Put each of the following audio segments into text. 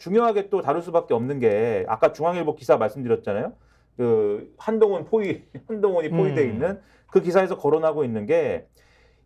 중요하게 또 다룰 수밖에 없는 게 아까 중앙일보 기사 말씀드렸잖아요. 그 한동훈이 포위돼 있는 그 기사에서 거론하고 있는 게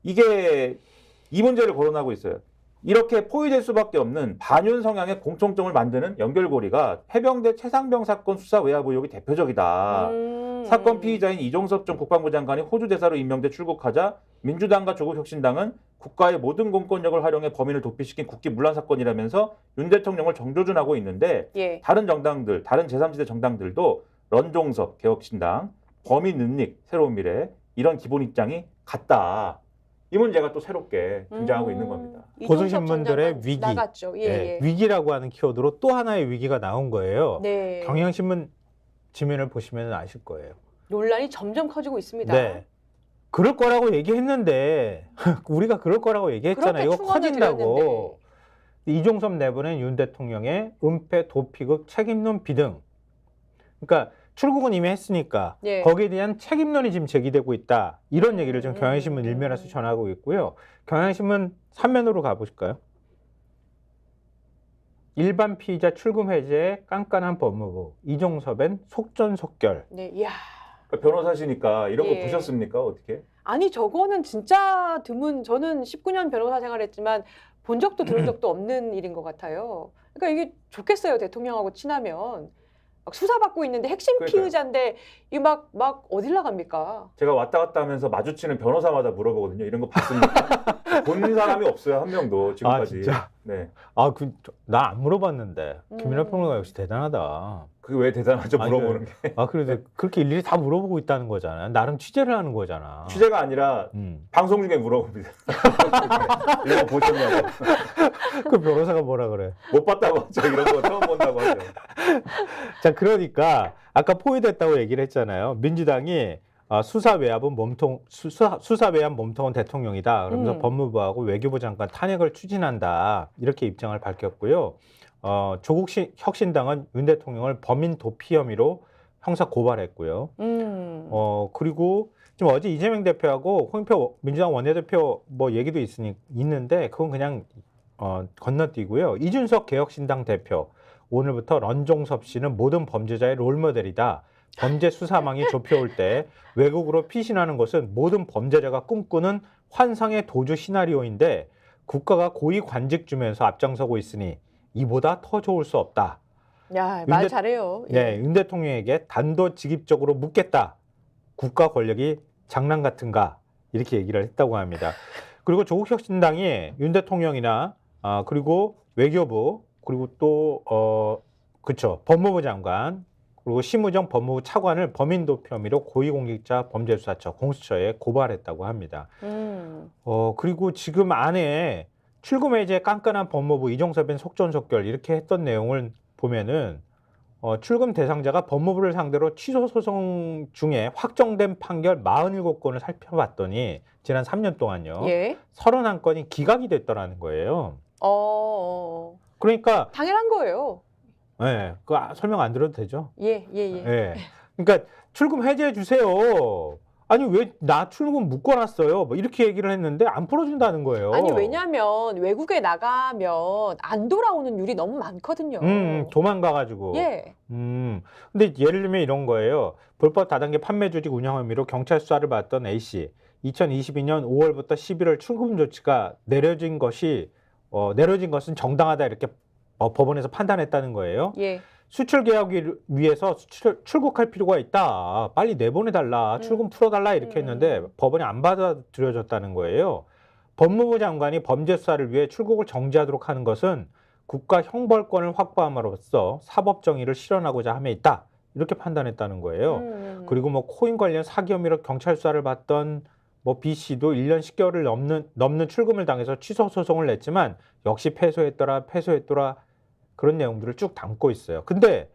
이게 이 문제를 거론하고 있어요. 이렇게 포위될 수밖에 없는 반윤 성향의 공통점을 만드는 연결고리가 해병대 최상병 사건 수사 외압 의혹이 대표적이다. 사건 피의자인 이종섭 전 국방부 장관이 호주 대사로 임명돼 출국하자 민주당과 조국혁신당은 국가의 모든 공권력을 활용해 범인을 도피시킨 국기 문란 사건이라면서 윤 대통령을 정조준하고 있는데 예. 다른 정당들, 다른 제3지대 정당들도 런종섭 개혁신당, 범인 은닉 새로운 미래 이런 기본 입장이 같다. 이 문제가 또 새롭게 등장하고 있는 겁니다. 보수신문들의 위기, 나갔죠. 예, 예. 위기라고 하는 키워드로 또 하나의 위기가 나온 거예요. 네. 경향신문 지면을 보시면 아실 거예요. 논란이 점점 커지고 있습니다. 네. 그럴 거라고 얘기했는데 우리가 그럴 거라고 얘기했잖아요. 이거 커진다고. 이종섭 내부는 윤 대통령의 은폐 도피극 책임론 비등. 그러니까 출국은 이미 했으니까 예. 거기에 대한 책임론이 지금 제기되고 있다. 이런 얘기를 지금 경향신문 일면에서 전하고 있고요. 경향신문 3면으로 가보실까요? 일반 피의자 출금 해제에 깐깐한 법무부. 이종섭엔 속전속결. 네, 이야. 변호사시니까 이런 거 예. 보셨습니까? 어떻게? 아니 저거는 진짜 드문. 저는 19년 변호사 생활했지만 본 적도 들은 적도 없는 일인 것 같아요. 그러니까 이게 좋겠어요. 대통령하고 친하면. 막 수사받고 있는데 핵심 그러니까요. 피의자인데 이 막 어딜 나갑니까? 제가 왔다 갔다 하면서 마주치는 변호사마다 물어보거든요. 이런 거 봤습니까? 본 사람이 없어요. 한 명도 지금까지. 아, 진짜? 네. 아, 나 안 물어봤는데. 김민하 평론가 역시 대단하다. 그게 왜 대단하죠? 아니, 물어보는 게. 아, 그래도 그렇게 일일이 다 물어보고 있다는 거잖아. 나름 취재를 하는 거잖아. 취재가 아니라 방송 중에 물어봅니다. 네. 이런 거 보셨냐고. 그 변호사가 뭐라 그래? 못 봤다고 하죠. 이런 거 처음 본다고 하죠. 자, 그러니까 아까 포위됐다고 얘기를 했잖아요. 민주당이 수사 외압 몸통은 대통령이다. 그러면서 법무부하고 외교부 장관 탄핵을 추진한다. 이렇게 입장을 밝혔고요. 조국 혁신당은 윤 대통령을 범인 도피 혐의로 형사 고발했고요. 그리고 지금 어제 이재명 대표하고 홍영표 민주당 원내대표 뭐 얘기도 있는데 그건 그냥 건너뛰고요. 이준석 개혁신당 대표 오늘부터 런종섭 씨는 모든 범죄자의 롤모델이다. 범죄 수사망이 좁혀올 때 외국으로 피신하는 것은 모든 범죄자가 꿈꾸는 환상의 도주 시나리오인데 국가가 고위 관직 주면서 앞장서고 있으니 이보다 더 좋을 수 없다. 야, 말 잘해요. 예. 네, 윤 대통령에게 단도직입적으로 묻겠다. 국가 권력이 장난 같은가? 이렇게 얘기를 했다고 합니다. 그리고 조국 혁신당이 윤 대통령이나 그리고 외교부 그리고 또 법무부 장관 그리고 심우정 법무부 차관을 범인 도피 혐의로 고위공직자 범죄수사처 공수처에 고발했다고 합니다. 그리고 지금 안에 출금 해제 깐깐한 법무부 이종섭엔 속전속결 이렇게 했던 내용을 보면은 출금 대상자가 법무부를 상대로 취소 소송 중에 확정된 판결 47건을 살펴봤더니 지난 3년 동안요. 예. 31건이 기각이 됐더라는 거예요. 그러니까 당연한 거예요. 네, 그 설명 안 드려도 되죠? 예. 네. 그러니까 출금 해제해 주세요. 아니 왜 나 출금 묶어놨어요? 뭐 이렇게 얘기를 했는데 안 풀어준다는 거예요. 아니 왜냐하면 외국에 나가면 안 돌아오는 율이 너무 많거든요. 도망가가지고. 예. 근데 예를 들면 이런 거예요. 불법 다단계 판매 조직 운영 혐의로 경찰 수사를 받던 A 씨, 2022년 5월부터 11월 출금 조치가 내려진 것은 정당하다 이렇게 법원에서 판단했다는 거예요. 예. 수출 계약을 위해서 출국할 필요가 있다. 빨리 내보내달라. 출금 풀어달라. 이렇게 했는데 법원이 안 받아들여졌다는 거예요. 법무부 장관이 범죄 수사를 위해 출국을 정지하도록 하는 것은 국가 형벌권을 확보함으로써 사법 정의를 실현하고자 함에 있다. 이렇게 판단했다는 거예요. 그리고 뭐 코인 관련 사기 혐의로 경찰 수사를 받던 뭐 B 씨도 1년 10개월을 넘는 출금을 당해서 취소 소송을 냈지만 역시 패소했더라. 그런 내용들을 쭉 담고 있어요. 근데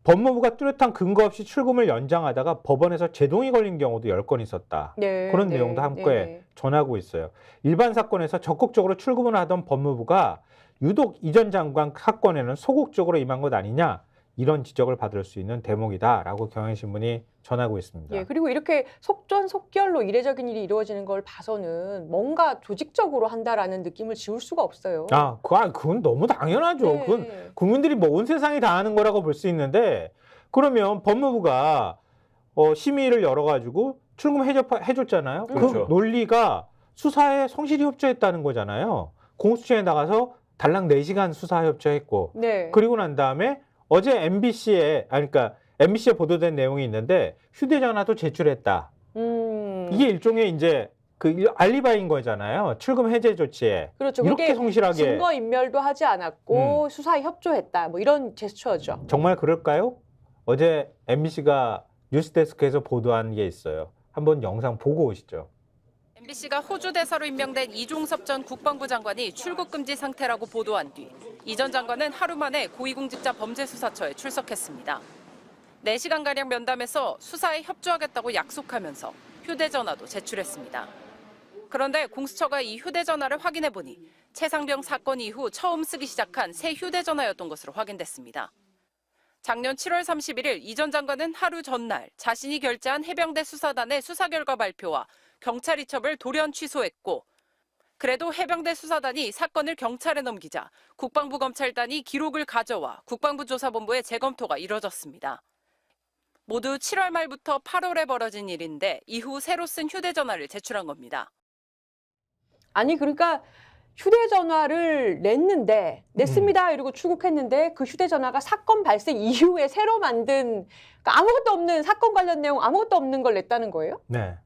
법무부가 뚜렷한 근거 없이 출금을 연장하다가 법원에서 제동이 걸린 경우도 10건 있었다. 네, 그런 내용도 함께 전하고 있어요. 일반 사건에서 적극적으로 출금을 하던 법무부가 유독 이 전 장관 사건에는 소극적으로 임한 것 아니냐. 이런 지적을 받을 수 있는 대목이다라고 경향신문이 전하고 있습니다. 예, 그리고 이렇게 속전속결로 이례적인 일이 이루어지는 걸 봐서는 뭔가 조직적으로 한다라는 느낌을 지울 수가 없어요. 그건 너무 당연하죠. 네. 그건 국민들이 뭐 온 세상이 다 아는 거라고 볼 수 있는데 그러면 법무부가 심의를 열어가지고 출금 해줬잖아요. 그렇죠. 그 논리가 수사에 성실히 협조했다는 거잖아요. 공수처에 나가서 달랑 4시간 수사 협조했고 네. 그리고 난 다음에 어제 MBC에 보도된 내용이 있는데 휴대전화도 제출했다. 이게 일종의 이제 그 알리바인 거잖아요. 출금 해제 조치에. 그렇죠. 이렇게 그게 성실하게. 증거 인멸도 하지 않았고 수사에 협조했다. 뭐 이런 제스처죠. 정말 그럴까요? 어제 MBC가 뉴스데스크에서 보도한 게 있어요. 한번 영상 보고 오시죠. MBC가 호주 대사로 임명된 이종섭 전 국방부 장관이 출국 금지 상태라고 보도한 뒤 이 전 장관은 하루 만에 고위공직자 범죄수사처에 출석했습니다. 4시간가량 면담에서 수사에 협조하겠다고 약속하면서 휴대전화도 제출했습니다. 그런데 공수처가 이 휴대전화를 확인해보니 최상병 사건 이후 처음 쓰기 시작한 새 휴대전화였던 것으로 확인됐습니다. 작년 7월 31일 이 전 장관은 하루 전날 자신이 결재한 해병대 수사단의 수사 결과 발표와 경찰 이첩을 돌연 취소했고 그래도 해병대 수사단이 사건을 경찰에 넘기자 국방부 검찰단이 기록을 가져와 국방부 조사본부의 재검토가 이뤄졌습니다. 모두 7월 말부터 8월에 벌어진 일인데 이후 새로 쓴 휴대전화를 제출한 겁니다. 아니 그러니까 휴대전화를 냈습니다 이러고 출국했는데 그 휴대전화가 사건 발생 이후에 새로 만든 그러니까 아무것도 없는 사건 관련 내용 아무것도 없는 걸 냈다는 거예요? 네.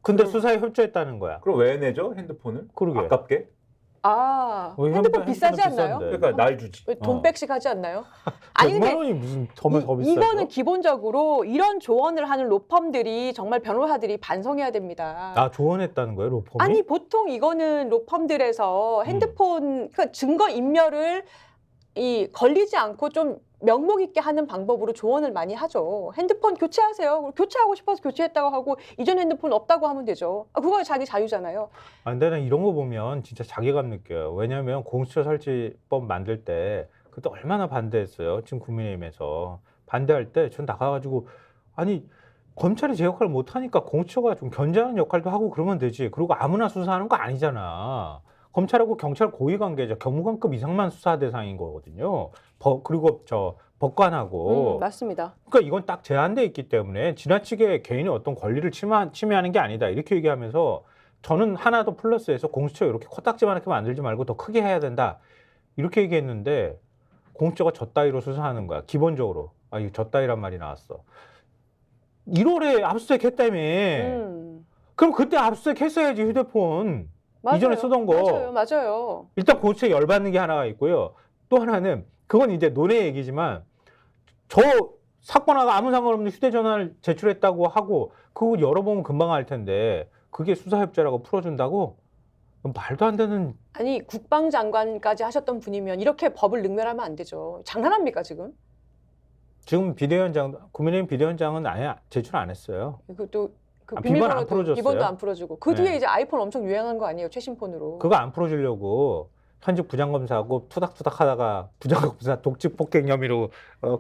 근데 수사에 협조했다는 거야. 그럼 왜 내죠 핸드폰을? 그러게. 아깝게? 핸드폰 비싸지 않나요? 비싼데. 그러니까 날 주지. 왜 돈백씩 하지 않나요? 아니 100만 근데 원이 무슨 더 비싸죠? 이거는 기본적으로 이런 조언을 하는 로펌들이 정말 변호사들이 반성해야 됩니다. 조언했다는 거예요, 로펌이? 아니 보통 이거는 로펌들에서 핸드폰 그러니까 증거 인멸을 걸리지 않고 좀 명목 있게 하는 방법으로 조언을 많이 하죠. 핸드폰 교체하세요. 교체하고 싶어서 교체했다고 하고 이전 핸드폰 없다고 하면 되죠. 그거 자기 자유잖아요. 근데 난 이런 거 보면 진짜 자괴감 느껴요. 왜냐하면 공수처 설치법 만들 때 그때 얼마나 반대했어요. 지금 국민의힘에서. 반대할 때 전 나가가지고 아니 검찰이 제 역할을 못하니까 공수처가 좀 견제하는 역할도 하고 그러면 되지. 그리고 아무나 수사하는 거 아니잖아. 검찰하고 경찰 고위관계자 경무관급 이상만 수사 대상인 거거든요. 그리고 법관하고. 맞습니다. 그러니까 이건 딱 제한돼 있기 때문에 지나치게 개인의 어떤 권리를 침해하는 게 아니다. 이렇게 얘기하면서 저는 하나 더 플러스해서 공수처 이렇게 코딱지만하게 만들지 말고 더 크게 해야 된다. 이렇게 얘기했는데 공수처가 저 따위로 수사하는 거야. 기본적으로. 이거 저 따위란 말이 나왔어. 1월에 압수수색 했다며. 그럼 그때 압수수색 했어야지 휴대폰. 맞아요. 이전에 쓰던 거. 맞아요. 일단 공수처에 열받는 게 하나가 있고요. 또 하나는 그건 이제 논의 얘기지만 저 사건하고 아무 상관없는 휴대전화를 제출했다고 하고 그거 열어보면 금방 알 텐데 그게 수사협조라고 풀어준다고? 말도 안 되는. 아니 국방장관까지 하셨던 분이면 이렇게 법을 능멸하면 안 되죠. 장난합니까 지금? 지금 국민의힘 비대위원장은 아예 제출 안 했어요. 그것도 비번 안 풀어줬어요. 비번도 안 풀어주고 그 뒤에 네. 이제 아이폰 엄청 유행한 거 아니에요 최신폰으로. 그거 안 풀어주려고 현직 부장검사하고 투닥투닥 하다가 부장검사 독직 폭행 혐의로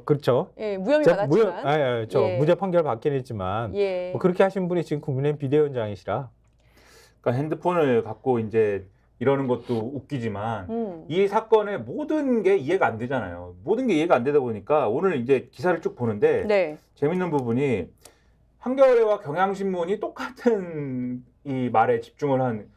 그렇죠. 예, 무혐의 받았지만. 예. 무죄 판결 받긴 했지만 예. 뭐 그렇게 하신 분이 지금 국민의힘 비대위원장이시라. 그러니까 핸드폰을 갖고 이제 이러는 것도 웃기지만 이 사건의 모든 게 이해가 안 되잖아요. 모든 게 이해가 안 되다 보니까 오늘 이제 기사를 쭉 보는데 네. 재밌는 부분이 한겨레와 경향신문이 똑같은 이 말에 집중을 한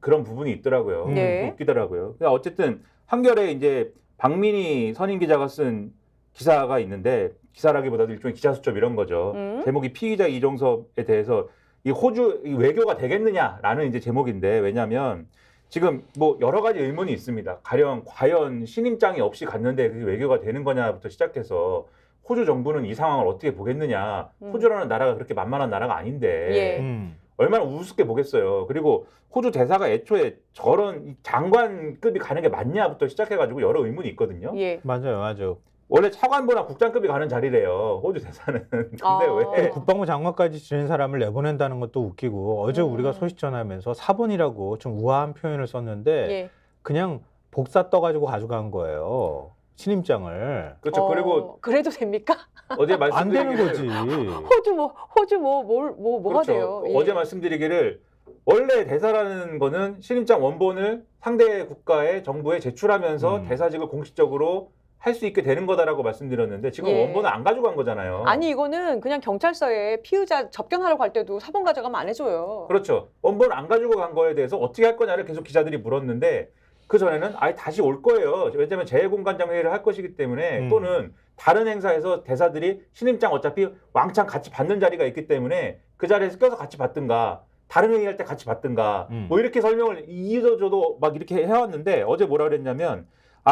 그런 부분이 있더라고요. 네. 웃기더라고요. 그러니까 어쨌든 한겨레 이제 박민희 선임 기자가 쓴 기사가 있는데 기사라기보다도 일종의 기자 수첩 이런 거죠. 제목이 피의자 이종섭에 대해서 이 호주 외교가 되겠느냐라는 이제 제목인데 왜냐하면 지금 뭐 여러 가지 의문이 있습니다. 가령 과연 신임장이 없이 갔는데 그게 외교가 되는 거냐부터 시작해서 호주 정부는 이 상황을 어떻게 보겠느냐. 호주라는 나라가 그렇게 만만한 나라가 아닌데 예. 얼마나 우습게 보겠어요. 그리고 호주 대사가 애초에 저런 장관급이 가는 게 맞냐부터 시작해가지고 여러 의문이 있거든요. 예. 맞아요. 원래 차관보다 국장급이 가는 자리래요. 호주 대사는. 근데 왜? 국방부 장관까지 지낸 사람을 내보낸다는 것도 웃기고 어제 우리가 소식 전하면서 사본이라고 좀 우아한 표현을 썼는데 예. 그냥 복사 떠가지고 가져간 거예요. 신임장을. 그렇죠. 그리고 그래도 됩니까? 어제 안 되는 말씀드리기를 거지. 호주 뭐가 그렇죠. 돼요? 예. 어제 말씀드리기를 원래 대사라는 거는 신임장 원본을 상대 국가의 정부에 제출하면서 대사직을 공식적으로 할 수 있게 되는 거다라고 말씀드렸는데 지금 예. 원본을 안 가지고 간 거잖아요. 아니 이거는 그냥 경찰서에 피의자 접견하러 갈 때도 사본 가져가면 안 해줘요. 그렇죠. 원본을 안 가지고 간 거에 대해서 어떻게 할 거냐를 계속 기자들이 물었는데 그 전에는 아예 다시 올 거예요. 왜냐하면 재외공관장 회의를 할 것이기 때문에 또는 다른 행사에서 대사들이 신임장 어차피 왕창 같이 받는 자리가 있기 때문에 그 자리에서 껴서 같이 받든가 다른 회의할 때 같이 받든가 뭐 이렇게 설명을 이저저도 막 이렇게 해왔는데 어제 뭐라 그랬냐면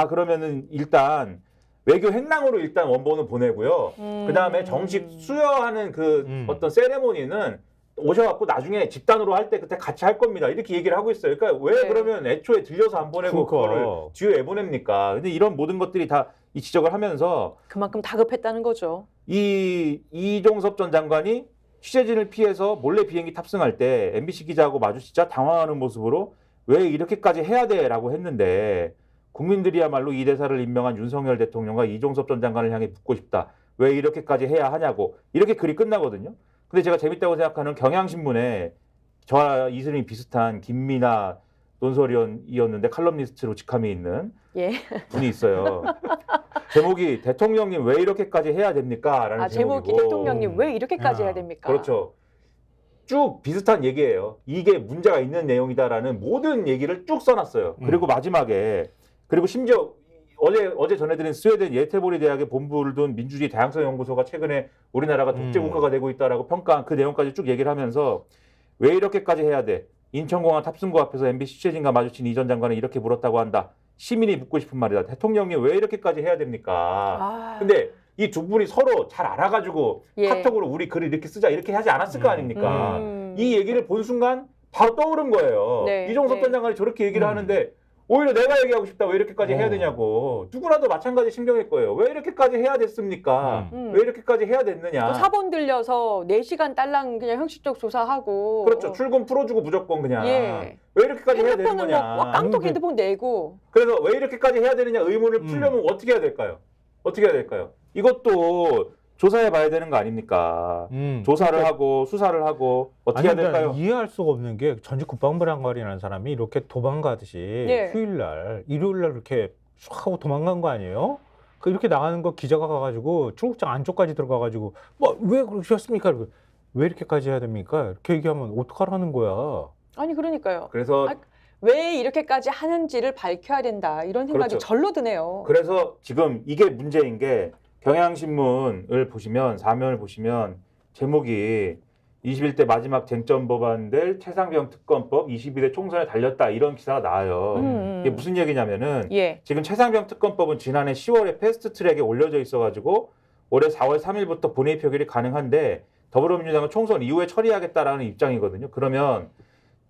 그러면은 일단 외교 행랑으로 일단 원본을 보내고요. 그 다음에 정식 수여하는 그 어떤 세레모니는 오셔갖고 나중에 집단으로 할 때 그때 같이 할 겁니다. 이렇게 얘기를 하고 있어요. 그러니까 왜 네. 그러면 애초에 들려서 안 보내고 그거를 뒤에 왜 보냅니까? 근데 이런 모든 것들이 다 이 지적을 하면서 그만큼 다급했다는 거죠. 이종섭 전 장관이 취재진을 피해서 몰래 비행기 탑승할 때 MBC 기자하고 마주치자 당황하는 모습으로 왜 이렇게까지 해야 돼라고 했는데 국민들이야말로 이 대사를 임명한 윤석열 대통령과 이종섭 전 장관을 향해 묻고 싶다. 왜 이렇게까지 해야 하냐고. 이렇게 글이 끝나거든요. 근데 제가 재밌다고 생각하는 경향신문에 저와 이슬이 비슷한 김미나 논설위원이었는데 칼럼니스트로 직함이 있는 예. 분이 있어요. 제목이 대통령님 왜 이렇게까지 해야 됩니까? 라는 제목이 제목이고. 대통령님 왜 이렇게까지 해야 됩니까? 그렇죠. 쭉 비슷한 얘기예요. 이게 문제가 있는 내용이다라는 모든 얘기를 쭉 써놨어요. 그리고 마지막에 그리고 심지어 어제 전해드린 스웨덴 예테보리 대학의 본부를 둔 민주주의 다양성 연구소가 최근에 우리나라가 독재 국가가 되고 있다라고 평가한 그 내용까지 쭉 얘기를 하면서 왜 이렇게까지 해야 돼? 인천공항 탑승구 앞에서 MBC 취재진과 마주친 이 전 장관은 이렇게 물었다고 한다. 시민이 묻고 싶은 말이다. 대통령이 왜 이렇게까지 해야 됩니까? 근데 이 두 분이 서로 잘 알아가지고 예. 카톡으로 우리 글을 이렇게 쓰자 이렇게 하지 않았을 거 아닙니까? 이 얘기를 본 순간 바로 떠오른 거예요. 네, 이종섭 전 네. 장관이 저렇게 얘기를 하는데 오히려 내가 얘기하고 싶다. 왜 이렇게까지 해야 되냐고. 누구나도 마찬가지 심경일 거예요. 왜 이렇게까지 해야 됐습니까? 왜 이렇게까지 해야 됐느냐. 또 사본 들려서 4시간 딸랑 그냥 형식적 조사하고. 그렇죠. 출금 풀어주고 무조건 그냥. 예. 왜 이렇게까지 해야 되는 핸드폰은 거냐. 뭐 깡통 핸드폰 내고. 그래서 왜 이렇게까지 해야 되느냐 의문을 풀려면 어떻게 해야 될까요? 어떻게 해야 될까요? 이것도 조사해 봐야 되는 거 아닙니까? 조사를 하고 수사를 하고 어떻게 해야 될까요? 이해할 수가 없는 게 전직 국방부 장관이라는 사람이 이렇게 도망가듯이 네. 휴일날, 일요일날 이렇게 쑥 하고 도망간 거 아니에요? 그 이렇게 나가는 거 기자가 가가지고 출국장 안쪽까지 들어가가지고 뭐 왜 그러셨습니까? 왜 이렇게까지 해야 됩니까? 이렇게 얘기하면 어떡하라는 거야? 아니 그러니까요. 그래서 왜 이렇게까지 하는지를 밝혀야 된다. 이런 생각이 그렇죠. 절로 드네요. 그래서 지금 이게 문제인 게 경향신문을 보시면 사면을 보시면 제목이 21대 마지막 쟁점 법안들 최상병 특검법 22대 총선에 달렸다 이런 기사가 나와요. 이게 무슨 얘기냐면은 예. 지금 최상병 특검법은 지난해 10월에 패스트트랙에 올려져 있어가지고 올해 4월 3일부터 본회의 표결이 가능한데 더불어민주당은 총선 이후에 처리하겠다라는 입장이거든요. 그러면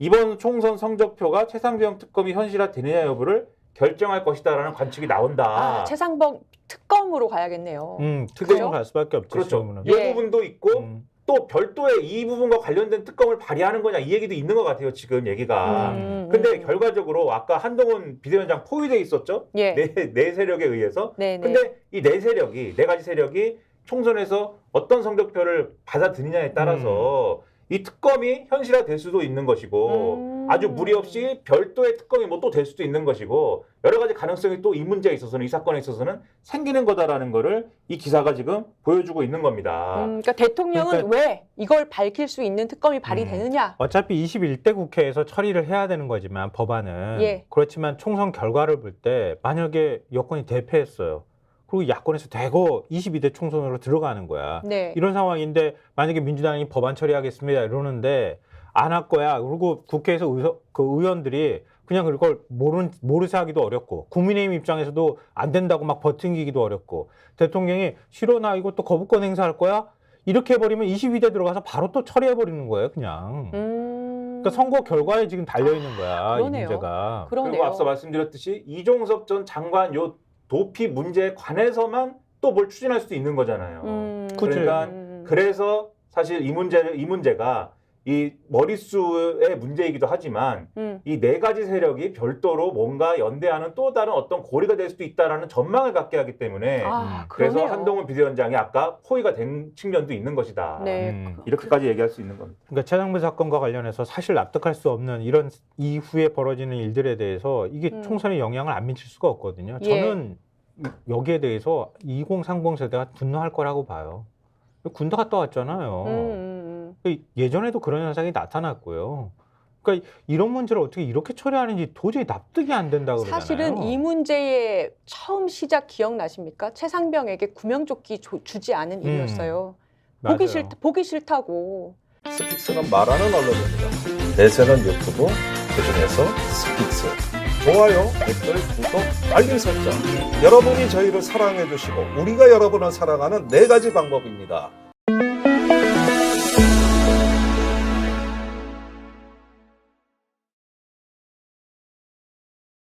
이번 총선 성적표가 최상병 특검이 현실화되느냐 여부를 결정할 것이다라는 관측이 나온다. 최상병 특검으로 가야겠네요. 특검으로 갈 수밖에 없죠. 그렇죠. 지금은. 이 부분도 있고 또 별도의 이 부분과 관련된 특검을 발의하는 거냐 이 얘기도 있는 것 같아요. 지금 얘기가. 근데 결과적으로 아까 한동훈 비대위원장 포위돼 있었죠. 예. 네 세력에 의해서. 네네. 근데 이 네 가지 세력이 총선에서 어떤 성적표를 받아들이냐에 따라서 이 특검이 현실화될 수도 있는 것이고 아주 무리 없이 별도의 특검이 뭐 또 될 수도 있는 것이고 여러 가지 가능성이 또 이 문제에 있어서는 이 사건에 있어서는 생기는 거다라는 거를 이 기사가 지금 보여주고 있는 겁니다. 그러니까 대통령은 왜 이걸 밝힐 수 있는 특검이 발의되느냐. 어차피 21대 국회에서 처리를 해야 되는 거지만 법안은 예. 그렇지만 총선 결과를 볼 때 만약에 여권이 대패했어요. 그리고 야권에서 대거 22대 총선으로 들어가는 거야. 네. 이런 상황인데 만약에 민주당이 법안 처리하겠습니다 이러는데 안 할 거야. 그리고 국회에서 의원들이 그냥 그걸 모르쇠 하기도 어렵고 국민의힘 입장에서도 안 된다고 막 버팅기기도 어렵고 대통령이 싫어 나 이거 또 거부권 행사할 거야? 이렇게 해버리면 22대 들어가서 바로 또 처리해버리는 거예요 그냥. 그러니까 선거 결과에 지금 달려있는 거야. 그러네요. 이 문제가. 그러네요. 그리고 앞서 말씀드렸듯이 이종섭 전 장관 요 도피 문제에 관해서만 또 뭘 추진할 수도 있는 거잖아요. 그러니까 그래서 사실 이 문제가 이 머릿수의 문제이기도 하지만 이 네 가지 세력이 별도로 뭔가 연대하는 또 다른 어떤 고리가 될 수도 있다라는 전망을 갖게 하기 때문에 그래서 그러네요. 한동훈 비대위원장이 아까 포위가 된 측면도 있는 것이다. 네. 이렇게까지 얘기할 수 있는 겁니다. 그러니까 최상무 사건과 관련해서 사실 납득할 수 없는 이런 이후에 벌어지는 일들에 대해서 이게 총선에 영향을 안 미칠 수가 없거든요. 예. 저는 여기에 대해서 2030 세대가 분노할 거라고 봐요. 군대 갔다 왔잖아요. 예전에도 그런 현상이 나타났고요. 그러니까 이런 문제를 어떻게 이렇게 처리하는지 도저히 납득이 안 된다 그러잖아요. 사실은 이 문제의 처음 시작 기억나십니까? 최상병에게 구명조끼 주지 않은 일이었어요. 보기 맞아요. 보기 싫다고. 스픽스는 말하는 언론입니다. 대세는 유튜브, 그중에서 스픽스. 좋아요, 댓글, 구독, 알림 설정. 여러분이 저희를 사랑해 주시고 우리가 여러분을 사랑하는 4가지 방법입니다.